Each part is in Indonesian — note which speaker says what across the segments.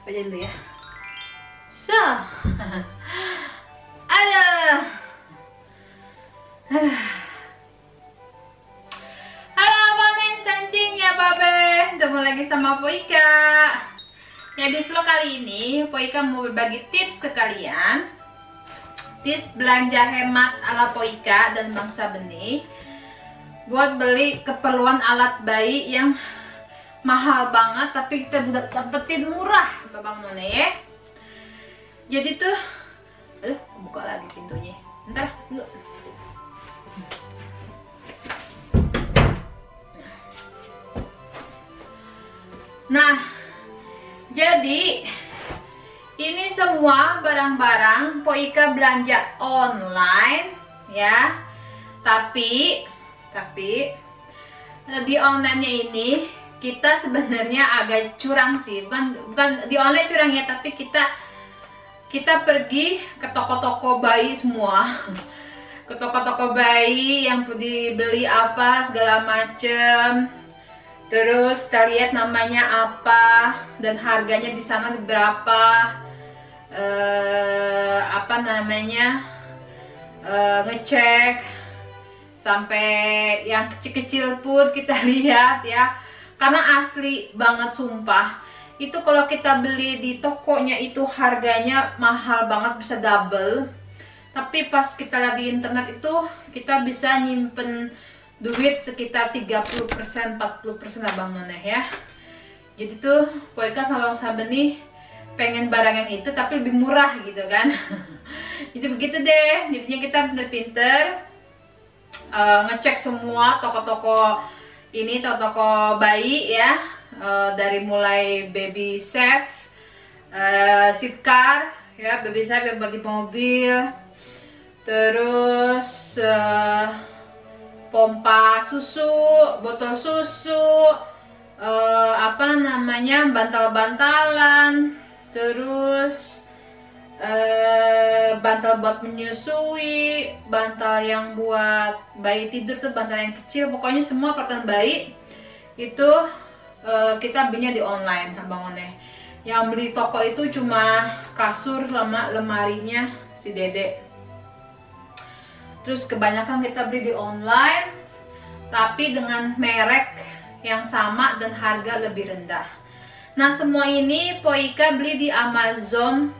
Speaker 1: aja dulu ya. So, aduh. Halo abang cancing ya babe, ketemu lagi sama Poika. Ya di vlog kali ini Poika mau berbagi tips ke kalian. Tips belanja hemat ala Poika dan bangsa benih buat beli keperluan alat bayi yang mahal banget tapi kita udah dapetin murah Bang Nona ya. Jadi tuh, aduh buka lagi pintunya. Bentar dulu. Nah, jadi ini semua barang-barang Poika belanja online ya. Tapi di online-nya ini kita sebenarnya agak curang sih. Bukan di online curang ya, tapi kita pergi ke toko-toko bayi semua. Ke toko-toko bayi yang dibeli apa segala macem. Terus kita lihat namanya apa dan harganya di sana berapa. Ngecek sampai yang kecil-kecil pun kita lihat ya. Karena asli banget sumpah. Itu kalau kita beli di tokonya itu harganya mahal banget, bisa double. Tapi pas kita lihat di internet itu kita bisa nyimpen duit sekitar 30%, 40% abang noneh ya. Jadi tuh Poika sama Bangsa Benih pengen barang yang itu tapi lebih murah gitu kan. Jadi begitu deh. Jadinya kita pinter-pinter ngecek semua toko-toko ini, toko-toko bayi ya. Dari mulai baby safe, seat car ya, baby safe yang buat di mobil. Terus pompa susu, botol susu, bantal-bantalan, terus bantal buat menyusui, bantal yang buat bayi tidur tuh, bantal yang kecil, pokoknya semua peralatan bayi itu kita belinya di online abang One. Yang beli toko itu cuma kasur sama lemarinya si Dede. Terus kebanyakan kita beli di online, tapi dengan merek yang sama dan harga lebih rendah. Nah semua ini Poika beli di Amazon.se,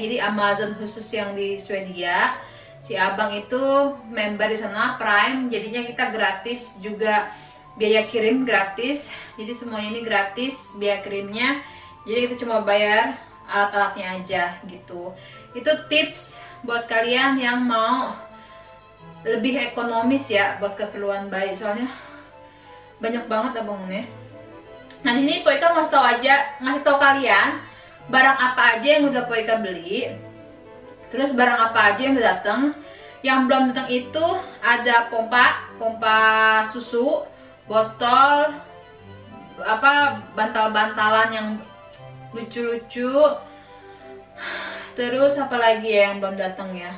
Speaker 1: jadi Amazon khusus yang di Swedia. Si abang itu member di sana Prime, jadinya kita gratis juga, biaya kirim gratis. Jadi semuanya ini gratis biaya kirimnya. Jadi kita cuma bayar alat-alatnya aja gitu. Itu tips buat kalian yang mau lebih ekonomis ya buat keperluan bayi, soalnya banyak banget abangnya. Nah di sini Poika ngasih tahu kalian barang apa aja yang udah Poika beli, terus barang apa aja yang udah datang. Yang belum datang itu ada pompa susu, botol, bantal-bantalan yang lucu-lucu. Terus apa lagi ya yang belum datang ya?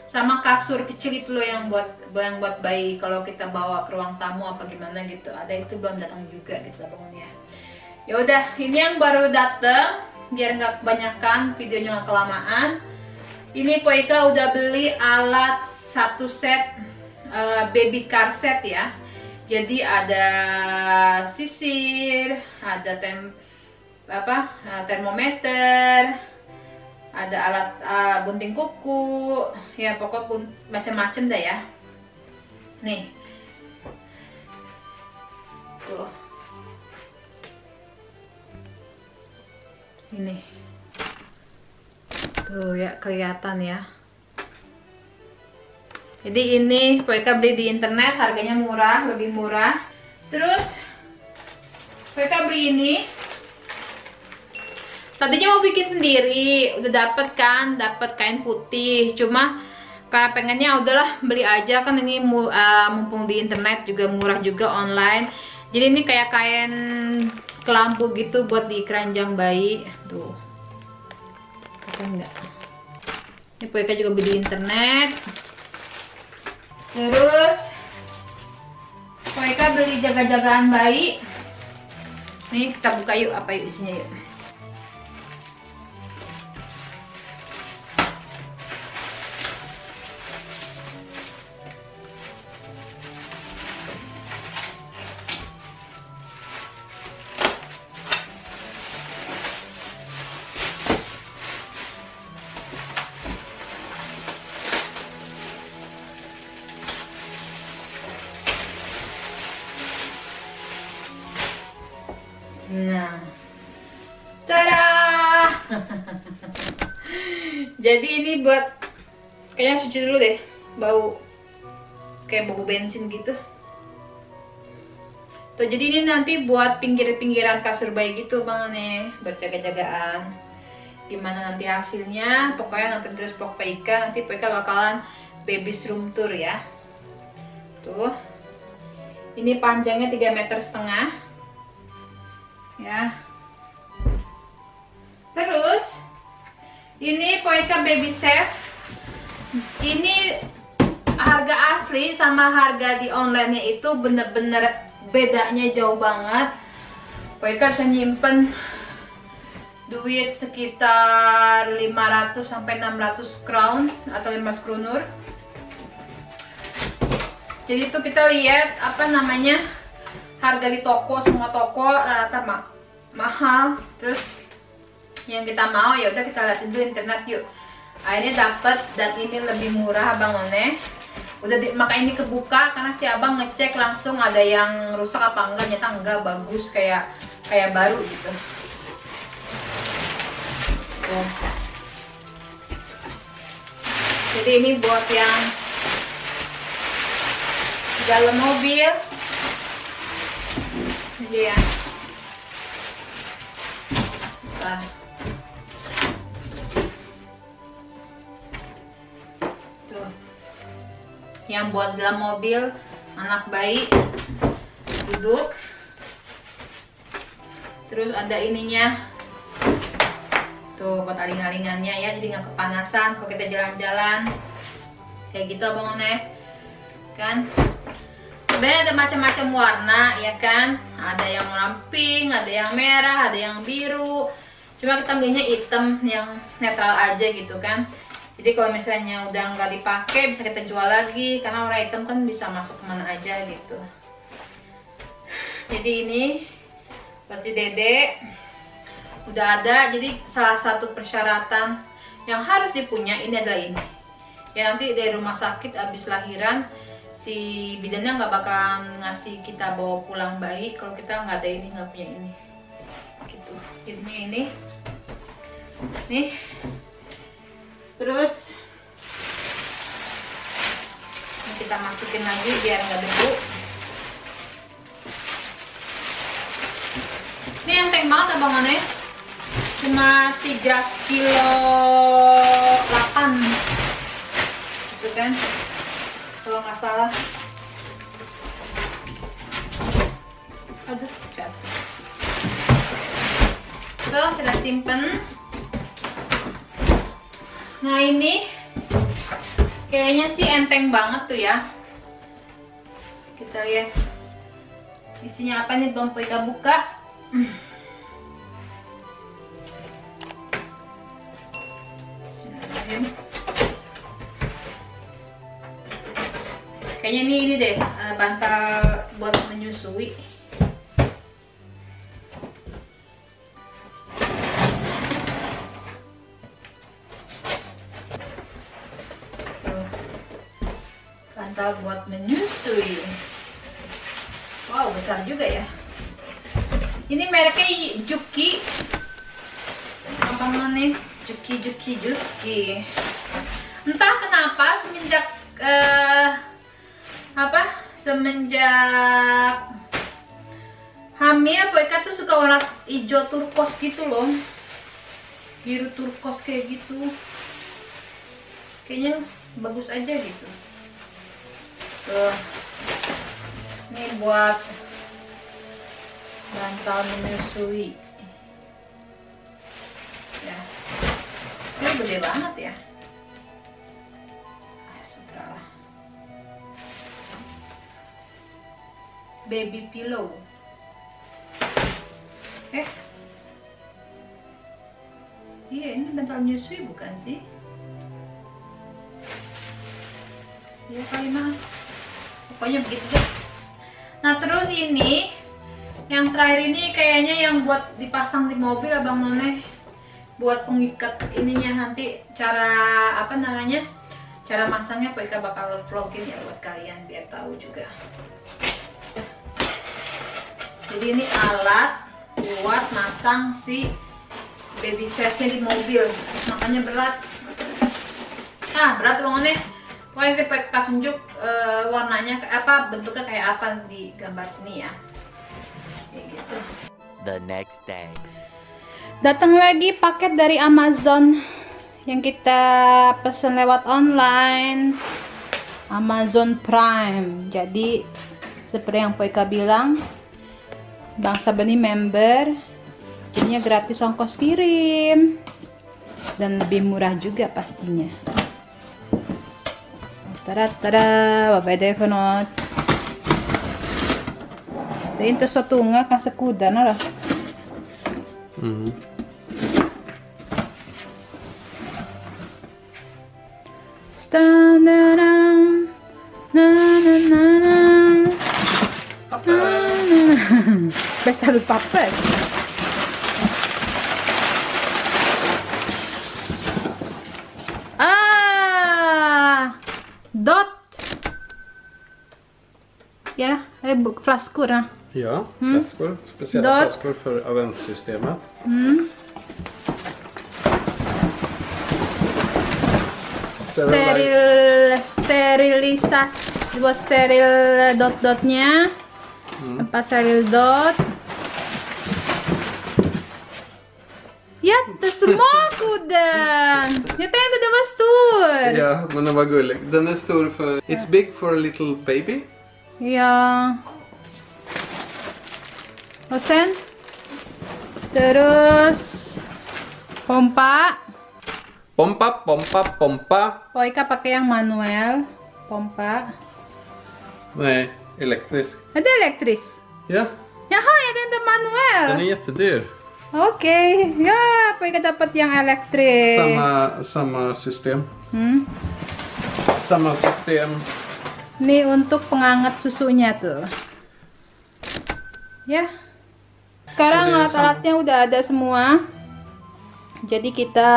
Speaker 1: Sama kasur kecil itu loh yang buat bayi kalau kita bawa ke ruang tamu apa gimana gitu. Ada itu belum datang juga gitu abangnya. Ya udah, ini yang baru datang biar nggak kebanyakan, videonya nggak kelamaan. Ini Poika udah beli alat satu set baby car set ya. Jadi ada sisir, ada termometer, ada alat gunting kuku, ya pokok macam-macam dah ya. Nih, tuh, ini, tuh ya kelihatan ya. Jadi ini Poika beli di internet, harganya murah, lebih murah. Terus Poika beli ini. Tadinya mau bikin sendiri, udah dapet kain putih. Cuma karena pengennya udahlah beli aja kan, ini mumpung di internet juga murah juga online. Jadi ini kayak kain kelampu gitu buat di keranjang bayi. Tuh, kelihatan nggak? Ini Poika juga beli di internet. Terus Poika beli jaga-jagaan bayi. Nih kita buka yuk, apa yuk isinya yuk. Nah, tada. Jadi ini buat, kayaknya cuci dulu deh, bau kayak bau bensin gitu. Tuh, jadi ini nanti buat pinggir-pinggiran kasur bayi gitu Bang Ane, berjaga-jagaan. Gimana nanti hasilnya, pokoknya nonton terus vlog Paika. Nanti Paika bakalan baby's room tour ya. Tuh, ini panjangnya 3,5 meter ya. Terus ini Paika baby safe. Ini harga asli sama harga di online-nya itu bener-bener bedanya jauh banget. Paika bisa nyimpen duit sekitar 500 sampai 600 crown atau 5 kronor. Jadi itu kita lihat apa namanya, harga di toko, semua toko rata-rata mahal. Terus yang kita mau ya udah kita lihat dulu internet yuk. Akhirnya dapat, dan ini lebih murah Bang One. Udah makanya ini kebuka karena si abang ngecek langsung ada yang rusak apa enggak, nyata enggak, bagus kayak baru gitu. Tuh. Jadi ini buat yang di dalam mobil aja ya. Nah. Tuh. Yang buat dalam mobil, anak bayi duduk. Terus ada ininya. Tuh buat aling-alingannya ya, jadi nggak kepanasan kalau kita jalan-jalan. Kayak gitu Abang One. Kan? Sebenarnya ada macam-macam warna ya kan. Ada yang warna pink, ada yang merah, ada yang biru. Cuma kita belinya hitam yang netral aja gitu kan. Jadi kalau misalnya udah nggak dipakai bisa kita jual lagi, karena warna hitam kan bisa masuk kemana aja gitu. Jadi ini buat si Dede udah ada. Jadi salah satu persyaratan yang harus dipunya ini adalah ini. Ya nanti dari rumah sakit abis lahiran si bidannya nggak bakalan ngasih kita bawa pulang bayi kalau kita nggak ada ini, nggak punya ini. Gitu. Jadinya ini. Nih. Terus ini kita masukin lagi biar nggak debu. Ini enteng banget Abang One, cuma 3,8 kilo gitu kan kalau nggak salah. Aduh, jatuh. So, kita simpen. Nah ini kayaknya sih enteng banget tuh ya. Kita lihat isinya apa nih, belum kita buka. Bismillahirrahmanirrahim. Kayaknya ini deh bantal buat menyusui. Bantal buat menyusui. Wow, besar juga ya. Ini mereknya Juki. Apa namanya? Juki. Entah kenapa semenjak semenjak hamil Paika tuh suka warna hijau turkos gitu loh. Biru turkos kayak gitu. Kayaknya bagus aja gitu. Tuh. Ini buat bantal menyusui. Ya. Ini gede banget ya. Sudahlah. Baby pillow. Iya, ini bantal menyusui bukan sih? Iya kali mah. Pokoknya begitu deh. Nah terus ini yang terakhir ini kayaknya yang buat dipasang di mobil Abang One, buat pengikat ininya. Nanti cara apa namanya, cara masangnya Paika bakal vlogin ya buat kalian biar tahu juga. Jadi ini alat buat masang si baby setnya di mobil, makanya berat. Berat banget nih. Pokoknya kita kasih tunjuk warnanya apa, bentuknya kayak apa di gambar sini ya. Kayak gitu.
Speaker 2: The next day.
Speaker 1: Datang lagi paket dari Amazon yang kita pesan lewat online, Amazon Prime. Jadi seperti yang Poika bilang, Bang Saban ini member, jadinya gratis ongkos kirim dan lebih murah juga pastinya. Tada, Bapak telefonot. Dahin to sa tunga kang sakuda na lah. Stanarang, na na na na. Basta lu papel. Dot. Ja, flaskor.
Speaker 3: Ja, flaskor. Speciella
Speaker 1: Dot.
Speaker 3: flaskor för adventssystemet.
Speaker 1: Sterilisasi buat steril dot-dotnya. Apa steril dot? Ja, det smakar den. Jag tänkte det var stor.
Speaker 3: Ja, men den var gullig. Den är stor för... It's big for a little baby.
Speaker 1: Ja. Och sen terus pompa.
Speaker 3: Pompa, pompa, pompa.
Speaker 1: Poika pakai yang manual. Pompa.
Speaker 3: Nej, elektrisk.
Speaker 1: Ada elektris.
Speaker 3: Ja,
Speaker 1: Jaha, jag tänkte manual.
Speaker 3: den är jättedyr.
Speaker 1: Oke, ya Poika dapat yang elektrik.
Speaker 3: Samma system.
Speaker 1: Hmm.
Speaker 3: Samma system.
Speaker 1: Ini untuk penghangat susunya tuh. Ya. Sekarang alat-alatnya udah ada semua. Jadi kita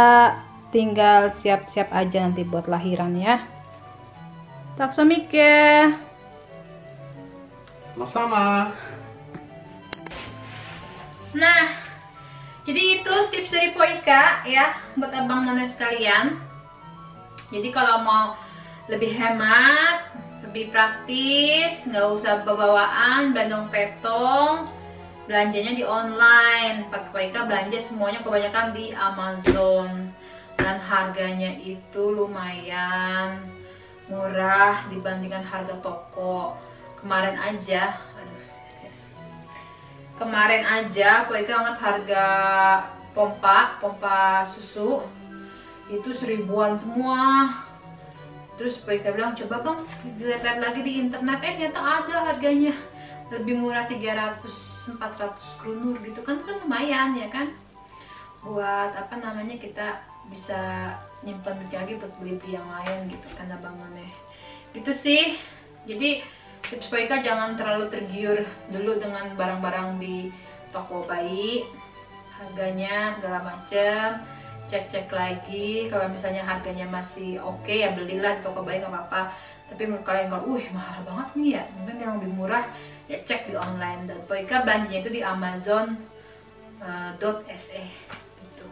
Speaker 1: tinggal siap-siap aja nanti buat lahiran ya. Tak så mycket.
Speaker 3: Sama-sama.
Speaker 1: Nah, jadi itu tips dari Poika ya buat abang none sekalian. Jadi kalau mau lebih hemat, lebih praktis, nggak usah bawaan belanja petong, belanjanya di online. Pakai Poika belanja semuanya kebanyakan di Amazon dan harganya itu lumayan murah dibandingkan harga toko. Kemarin aja Poika ngeliat harga pompa susu itu 1000-an semua. Terus Poika bilang, coba bang dilihat lagi di internet, ternyata ada harganya lebih murah, 300-400 kronor gitu kan lumayan ya kan, buat apa namanya, kita bisa nyimpen lagi buat beli yang lain gitu kan abangannya gitu sih. Jadi tips Poika jangan terlalu tergiur dulu dengan barang-barang di toko bayi, harganya segala macem, cek-cek lagi. Kalau misalnya harganya masih oke ya belilah di toko bayi, nggak apa-apa. Tapi menurut kalian kalau mahal banget nih ya, mungkin yang lebih murah ya cek di online. Dan Poika belanjanya itu di Amazon.se gitu.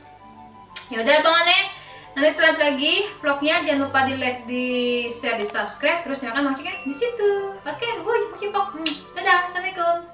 Speaker 1: Ya udah teman-teman, nanti terlihat lagi vlognya. Jangan lupa di like, di share, di subscribe, terus nyalakan loncengnya di situ. Oke, gue cepok-cepok. Dadah, assalamualaikum.